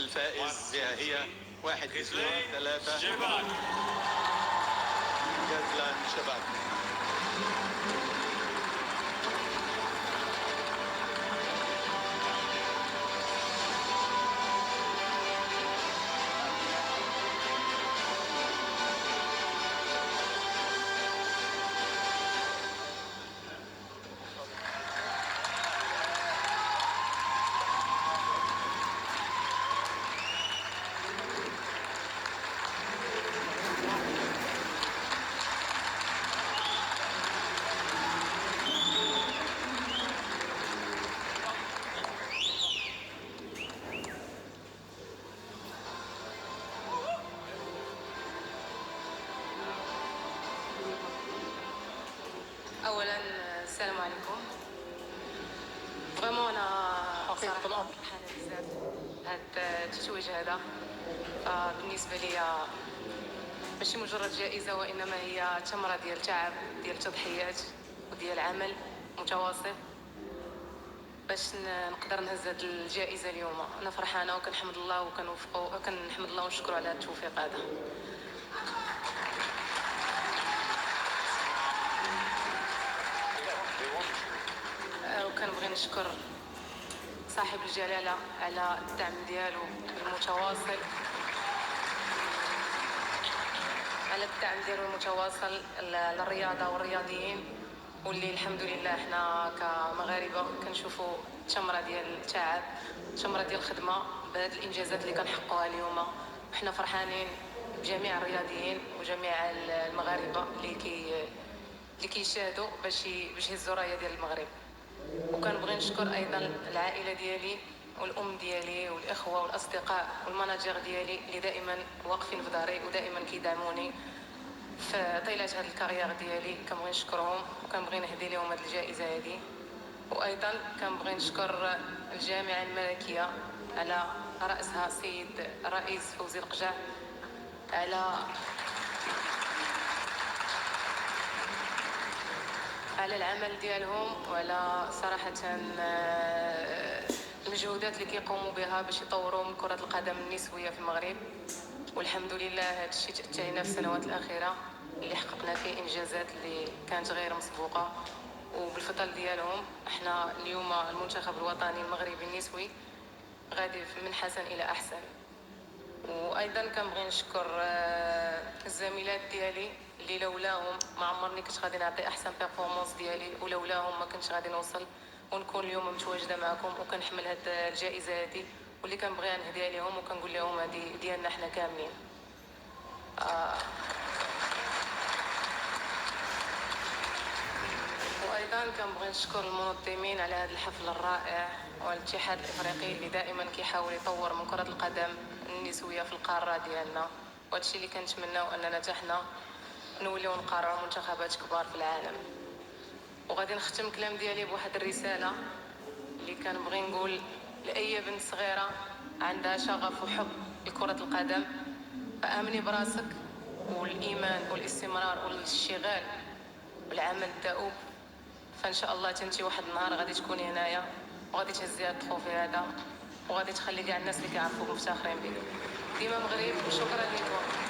الفائز هي 1-3 غزلان شباك. اولا السلام عليكم. فريمون انا حقيقة الامر فرحانه بزاف هاد التتويج هذا. بالنسبه لي ماشي مجرد جائزه، وانما هي ثمره ديال تعب، ديال تضحيات وديال عمل متواصل باش نقدر نهز هاد الجائزه اليوم. انا فرحانه وكنحمد الله وكنحمد الله ونشكره على هاد التوفيق هذا. وكنبغي نشكر صاحب الجلالة على الدعم ديالو المتواصل، للرياضة والرياضيين، واللي الحمد لله احنا كمغاربة كنشوفوا ثمرة ديال التعب، ثمرة ديال الخدمة بهذه الانجازات اللي كنحققوها اليوم. وحنا فرحانين بجميع الرياضيين وجميع المغاربة اللي كيشاهدوا باش يهزوا رايه ديال المغرب. وكنبغي نشكر ايضا العائله ديالي والام ديالي والاخوه والاصدقاء والمناجر ديالي اللي دائما واقفين في ظهري ودائما كيدعموني في طيله هذه الكارير ديالي. كنبغي نشكرهم وكنبغي نهدي لهم هذه الجائزه هذه. وايضا كنبغي نشكر الجامعه الملكيه على راسها سيد الرئيس فوزي القجع على العمل ديالهم وعلى صراحة المجهودات اللي كيقوموا بها باش يطوروا من كرة القدم النسوية في المغرب. والحمد لله هذا الشيء تأتينا في السنوات الأخيرة اللي حققنا فيه إنجازات اللي كانت غير مسبوقة، وبالفضل ديالهم احنا اليوم المنتخب الوطني المغربي النسوي غادي من حسن إلى أحسن. وايضا كنبغي نشكر الزميلات ديالي اللي لولاهم ما عمرني كنت غادي نعطي احسن بيرفورمانس ديالي، ولولاهم ما كنتش غادي نوصل ونكون اليوم متواجده معكم وكنحمل هاد الجائزه هذه، واللي كنبغيها نهديها لهم وكنقول لهم هذه ديالنا حنا كاملين. وايضا كنبغي نشكر المنظمين على هذا الحفل الرائع، والاتحاد الافريقي اللي دائما كيحاول يطور من كره القدم النسويه في القاره ديالنا. وهادشي اللي كنتمناو اننا حتى حنا نوليو نقارعوا منتخبات كبار في العالم. وغادي نختم كلام ديالي بواحد الرساله اللي كنبغي نقول لاي بنت صغيره عندها شغف وحب لكره القدم: فامني براسك، والايمان والاستمرار والاشتغال والعمل الدؤوب، فان شاء الله تنتي واحد النهار غادي تكوني هنايا وغادي تهزي هذا الطروفي هذا، وغادي تخلي كاع الناس اللي كيعرفوك مفتخرين بك. ديما مغرب، وشكرا لكم.